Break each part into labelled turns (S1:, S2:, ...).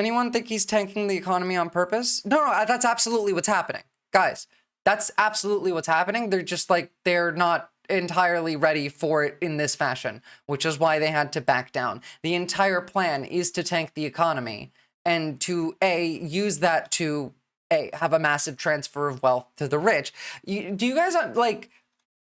S1: Anyone think he's tanking the economy on purpose? No, that's absolutely what's happening. Guys, that's absolutely what's happening. They're just like, they're not entirely ready for it in this fashion, which is why they had to back down. The entire plan is to tank the economy and to use that to have a massive transfer of wealth to the rich. Do you guys like,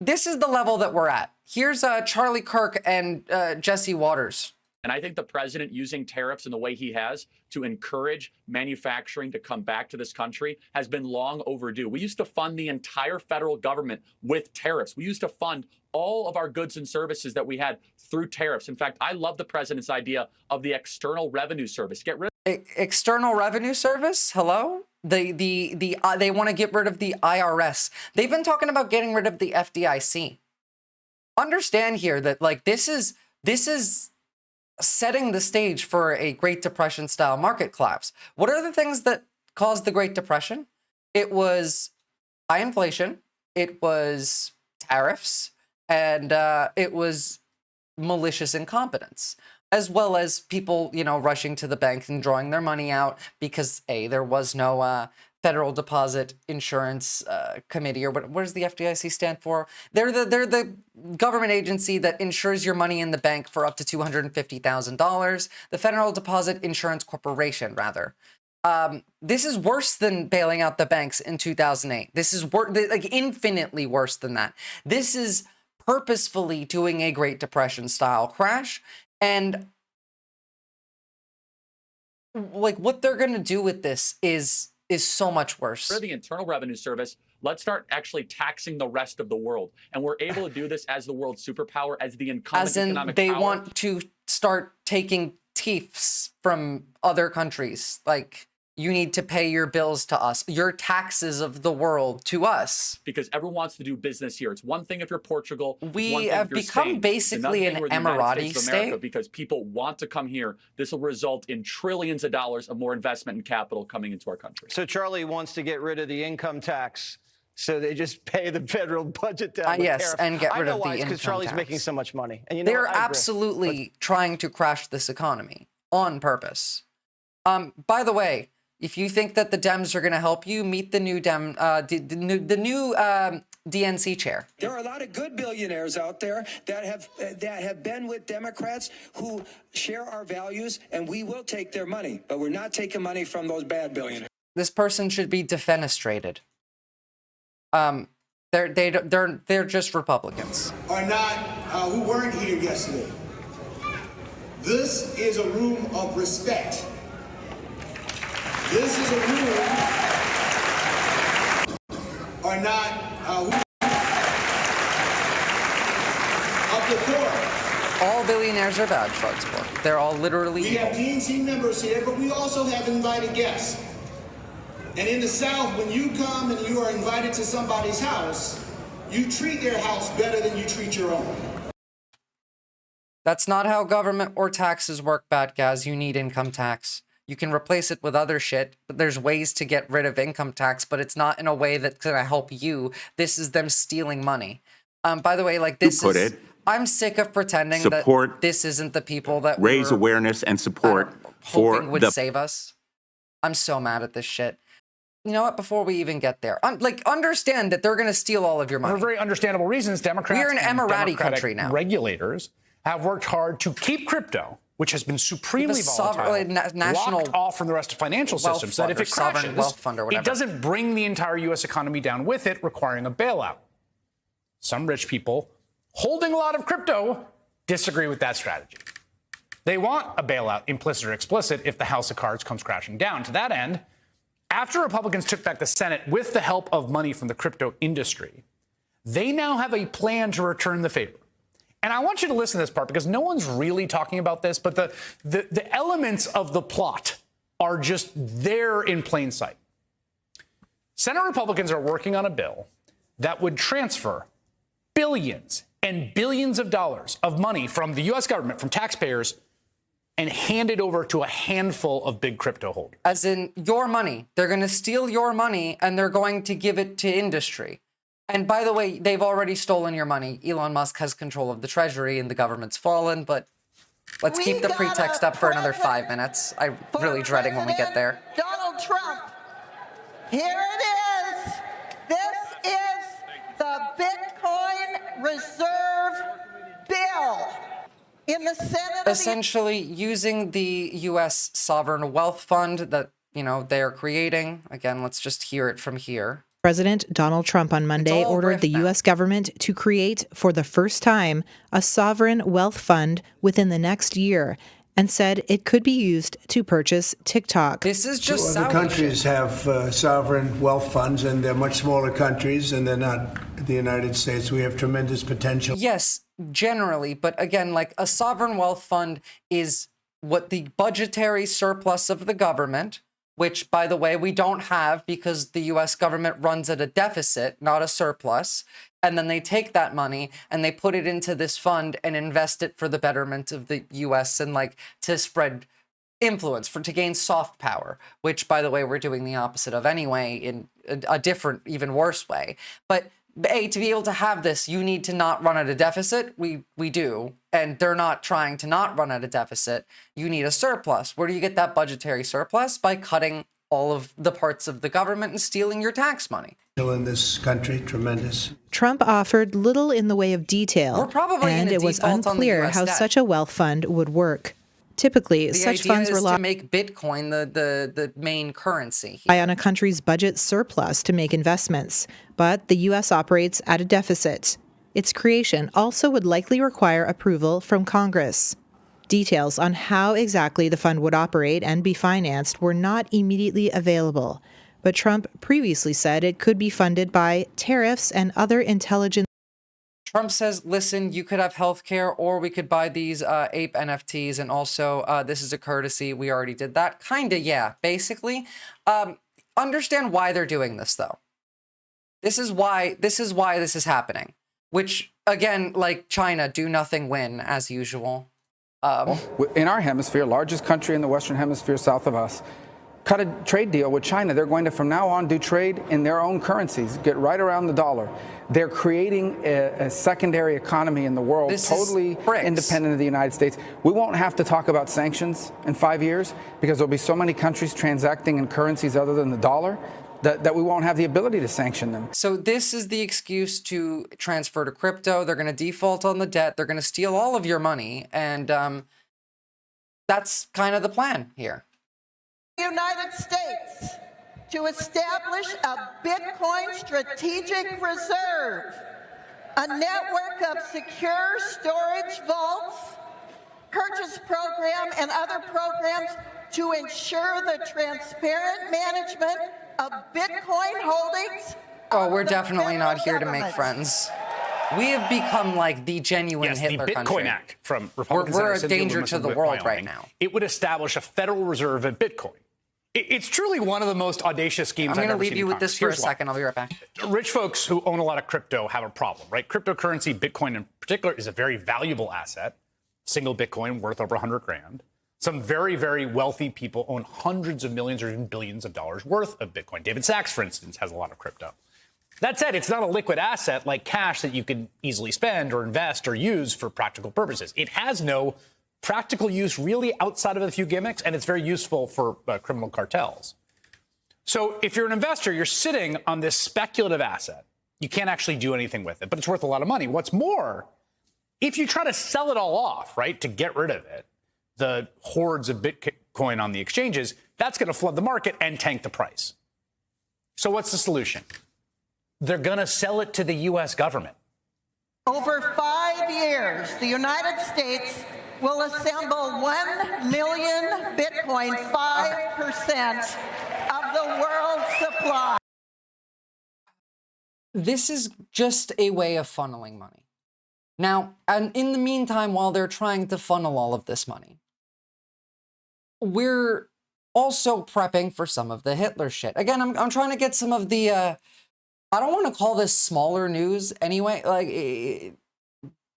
S1: this is the level that we're at. Here's Charlie Kirk and Jesse Waters.
S2: And I think the president using tariffs in the way he has to encourage manufacturing to come back to this country has been long overdue. We used to fund the entire federal government with tariffs. We used to fund all of our goods and services that we had through tariffs. In fact, I love the president's idea of the External Revenue Service. Get rid of
S1: External Revenue Service? Hello? They want to get rid of the IRS. They've been talking about getting rid of the FDIC. Understand here that like this is setting the stage for a Great Depression style market collapse. What are the things that caused the Great Depression? It was high inflation, it was tariffs, and it was malicious incompetence, as well as people, rushing to the bank and drawing their money out because there was no Federal Deposit Insurance Committee, or what does the FDIC stand for? They're the government agency that insures your money in the bank for up to $250,000. The Federal Deposit Insurance Corporation, rather. This is worse than bailing out the banks in 2008. This is like infinitely worse than that. This is purposefully doing a Great Depression style crash, and like what they're gonna do with this is so much worse.
S2: For the Internal Revenue Service, let's start actually taxing the rest of the world. And we're able to do this as the world's superpower, as the incumbent economic power.
S1: They want to start taking TIFs from other countries. Like, you need to pay your bills to us, your taxes of the world to us.
S2: Because everyone wants to do business here. It's one thing if you're Portugal.
S1: We have become basically an Emirati state.
S2: Because people want to come here. This will result in trillions of dollars of more investment and capital coming into our country.
S3: So Charlie wants to get rid of the income tax. So they just pay the federal budget down.
S1: Yes, and get rid of the income tax.
S3: Because Charlie's making so much money. And
S1: they're absolutely trying to crash this economy on purpose. By the way, if you think that the Dems are going to help you, meet the new DNC chair.
S4: There are a lot of good billionaires out there that have been with Democrats who share our values, and we will take their money, but we're not taking money from those bad billionaires.
S1: This person should be defenestrated. They're just Republicans.
S5: Are not who weren't here yesterday. This is a room of respect. This is a room are not of the poor.
S1: All billionaires are bad, Schwartzberg. They're all literally
S5: evil. We have DNC members here, but we also have invited guests. And in the South, when you come and you are invited to somebody's house, you treat their house better than you treat your own.
S1: That's not how government or taxes work, bad guys. You need income tax. You can replace it with other shit, but there's ways to get rid of income tax, but it's not in a way that's going to help you. This is them stealing money. By the way, like this is... I'm sick of pretending that this isn't the people that
S6: raise awareness and support
S1: for would save us. I'm so mad at this shit. You know what? Before we even get there, understand that they're going to steal all of your money.
S7: For very understandable reasons, Democrats
S1: we're an Emirati country now.
S7: Regulators have worked hard to keep crypto, which has been supremely volatile, locked off from the rest of financial systems, so that if it crashes, it doesn't bring the entire U.S. economy down with it, requiring a bailout. Some rich people holding a lot of crypto disagree with that strategy. They want a bailout, implicit or explicit, if the house of cards comes crashing down. To that end, after Republicans took back the Senate with the help of money from the crypto industry, they now have a plan to return the favor. And I want you to listen to this part because no one's really talking about this, but the elements of the plot are just there in plain sight. Senate Republicans are working on a bill that would transfer billions and billions of dollars of money from the U.S. government, from taxpayers, and hand it over to a handful of big crypto holders.
S1: As in your money. They're going to steal your money and they're going to give it to industry. And by the way, they've already stolen your money. Elon Musk has control of the treasury and the government's fallen, but Let's keep the pretext up for another 5 minutes. I'm really dreading when we get there.
S8: Donald Trump. Here it is. This is the Bitcoin Reserve Bill in the Senate.
S1: Essentially, using the U.S. Sovereign Wealth Fund that, you know, they are creating. Again, let's just hear it from here.
S9: President Donald Trump on Monday ordered the U.S. government to create, for the first time, a sovereign wealth fund within the next year, and said it could be used to purchase TikTok.
S1: This is just
S10: other countries have sovereign wealth funds, and they're much smaller countries, and they're not the United States. We have tremendous potential.
S1: Yes, generally, but again, like a sovereign wealth fund is what the budgetary surplus of the government, which, by the way, we don't have because the U.S. government runs at a deficit, not a surplus. And then they take that money and they put it into this fund and invest it for the betterment of the U.S. and like to spread influence, to gain soft power, which, by the way, we're doing the opposite of anyway in a different, even worse way. But to be able to have this, you need to not run at a deficit. We do. And they're not trying to not run at a deficit. You need a surplus. Where do you get that budgetary surplus? By cutting all of the parts of the government and stealing your tax money.
S10: In this country, tremendous.
S9: Trump offered little in the way of detail, and it was unclear how such a wealth fund would work. Typically, such funds rely
S1: to make Bitcoin the main currency.
S9: On a country's budget surplus to make investments, but the U.S. operates at a deficit. Its creation also would likely require approval from Congress. Details on how exactly the fund would operate and be financed were not immediately available, but Trump previously said it could be funded by tariffs and other intelligence.
S1: Trump says, listen, you could have healthcare, or we could buy these ape NFTs, and also this is a courtesy. We already did that. Kinda, yeah, basically. Understand why they're doing this, though. This is why this is happening. Which, again, like China, do nothing, win, as usual.
S11: In our hemisphere, largest country in the Western Hemisphere south of us, cut a trade deal with China. They're going to, from now on, do trade in their own currencies, get right around the dollar. They're creating a secondary economy in the world, totally independent of the United States. We won't have to talk about sanctions in 5 years because there'll be so many countries transacting in currencies other than the dollar that we won't have the ability to sanction them.
S1: So this is the excuse to transfer to crypto. They're going to default on the debt. They're going to steal all of your money. And that's kind of the plan here.
S8: United States to establish a Bitcoin strategic reserve, a network of secure storage vaults, purchase program, and other programs to ensure the transparent management of Bitcoin holdings.
S1: Oh, we're definitely not here to make friends. We have become like the genuine Hitler
S7: the Bitcoin
S1: country.
S7: Act from Republicans.
S1: We're a danger to the world right now.
S7: It would establish a Federal Reserve of Bitcoin. It's truly one of the most audacious schemes I've ever seen.
S1: I'm going to leave you with this for a second. I'll be right back.
S7: Rich folks who own a lot of crypto have a problem, right? Cryptocurrency, Bitcoin in particular, is a very valuable asset. Single Bitcoin worth over 100 grand. Some very, very wealthy people own hundreds of millions or even billions of dollars worth of Bitcoin. David Sachs, for instance, has a lot of crypto. That said, it's not a liquid asset like cash that you can easily spend or invest or use for practical purposes. It has no practical use really outside of a few gimmicks, and it's very useful for criminal cartels. So if you're an investor, you're sitting on this speculative asset. You can't actually do anything with it, but it's worth a lot of money. What's more, if you try to sell it all off, right, to get rid of it, the hordes of Bitcoin on the exchanges, that's going to flood the market and tank the price. So what's the solution? They're going to sell it to the U.S. government.
S8: Over 5 years, the United States will assemble 1 million Bitcoin, 5% of the world's supply.
S1: This is just a way of funneling money. Now, and in the meantime, while they're trying to funnel all of this money, we're also prepping for some of the Hitler shit. Again, I'm trying to get some of the, I don't want to call this smaller news anyway. Like,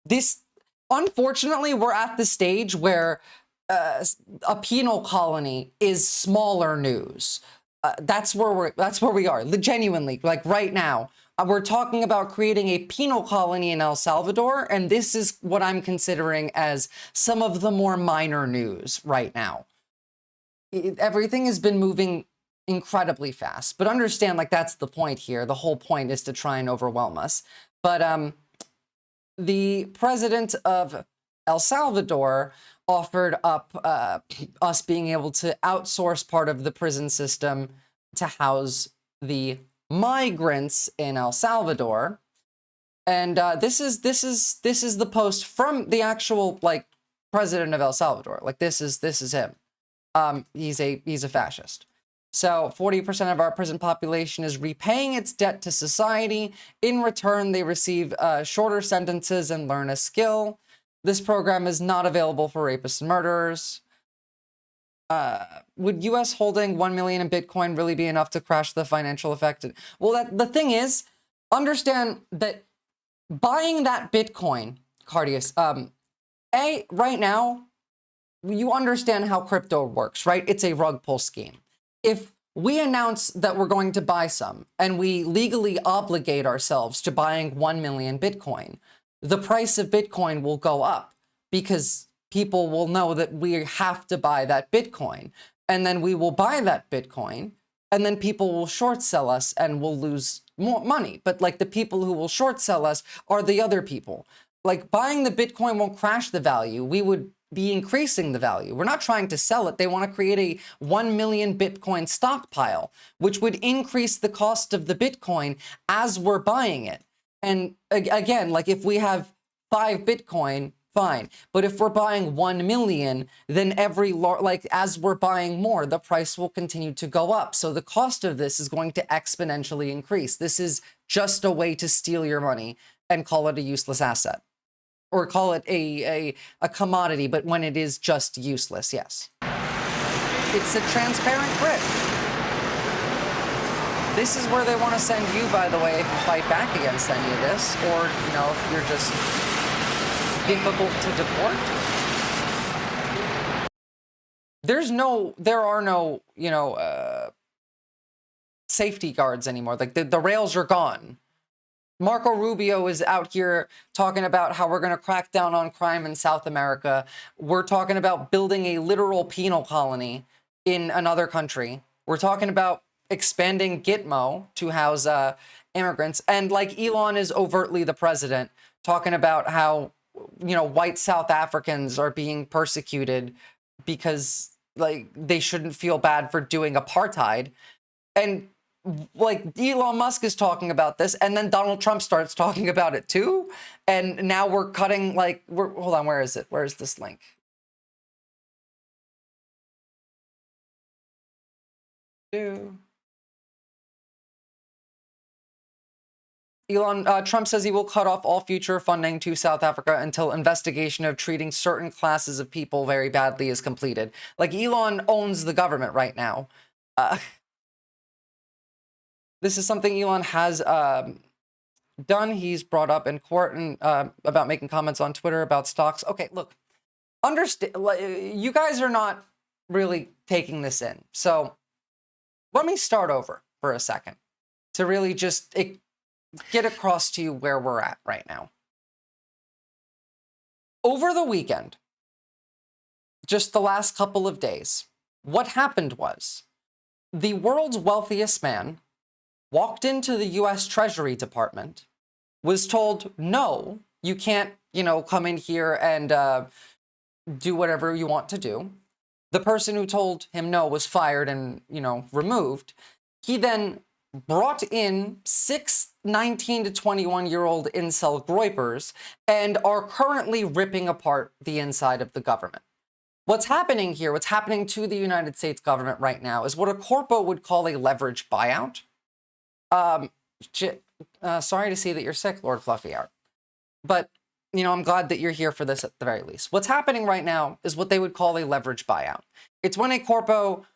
S1: this, unfortunately, we're at the stage where a penal colony is smaller news. That's where we are, genuinely. Like right now, We're talking about creating a penal colony in El Salvador, and this is what I'm considering as some of the more minor news right now. Everything has been moving incredibly fast, but understand, like, that's the point here. The whole point is to try and overwhelm us. But the president of El Salvador offered up us being able to outsource part of the prison system to house the migrants in El Salvador. And this is the post from the actual, like, president of El Salvador. Like, this is him. He's a fascist. So 40% of our prison population is repaying its debt to society. In return, they receive shorter sentences and learn a skill. This program is not available for rapists and murderers. Would U.S. holding 1 million in Bitcoin really be enough to crash the financial effect? Well, the thing is, understand that buying that Bitcoin, Cardius, right now, you understand how crypto works, right? It's a rug pull scheme. If we announce that we're going to buy some and we legally obligate ourselves to buying 1 million Bitcoin, the price of Bitcoin will go up because people will know that we have to buy that Bitcoin. And then we will buy that Bitcoin, and then people will short sell us and we'll lose more money. But, like, the people who will short sell us are the other people. Like, buying the Bitcoin won't crash the value. We would be increasing the value. We're not trying to sell it. They want to create a 1 million Bitcoin stockpile, which would increase the cost of the Bitcoin as we're buying it. And again, like, if we have 5 Bitcoin, fine. But if we're buying 1 million, then as we're buying more, the price will continue to go up. So the cost of this is going to exponentially increase. This is just a way to steal your money and call it a useless asset. Or call it a commodity, but when it is just useless, yes. It's a transparent grift. This is where they want to send you, by the way, if you fight back against any of this, or, you know, if you're just difficult to deport. There are no, you know, safety guards anymore. Like, the rails are gone. Marco Rubio is out here talking about how we're going to crack down on crime in South America. We're talking about building a literal penal colony in another country. We're talking about expanding Gitmo to house immigrants. And, like, Elon is overtly the president, talking about how, you know, white South Africans are being persecuted because, like, they shouldn't feel bad for doing apartheid. And, like, Elon Musk is talking about this, and then Donald Trump starts talking about it too. And now we're cutting, like, hold on, where is it? Where is this link? Trump says he will cut off all future funding to South Africa until investigation of treating certain classes of people very badly is completed. Like, Elon owns the government right now. This is something Elon has done. He's brought up in court and about making comments on Twitter about stocks. Okay, look, understand. You guys are not really taking this in. So let me start over for a second to really just get across to you where we're at right now. Over the weekend, just the last couple of days, what happened was the world's wealthiest man walked into the U.S. Treasury Department, was told, no, you can't, you know, come in here and do whatever you want to do. The person who told him no was fired and, you know, removed. He then brought in 6 19 to 21-year-old incel groypers and are currently ripping apart the inside of the government. What's happening here, what's happening to the United States government right now is what a corpo would call a leverage buyout. Sorry to see that you're sick, Lord Fluffy Art. But, you know, I'm glad that you're here for this at the very least. What's happening right now is what they would call a leverage buyout. It's when a corpo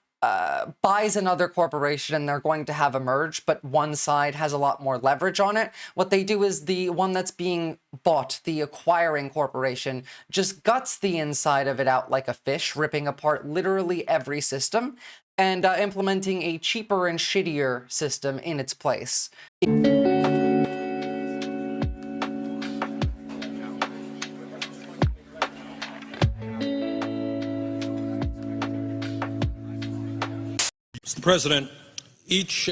S1: buys another corporation and they're going to have a merge, but one side has a lot more leverage on it. What they do is the one that's being bought, the acquiring corporation, just guts the inside of it out like a fish, ripping apart literally every system and implementing a cheaper and shittier system in its place.
S12: Mr. President, each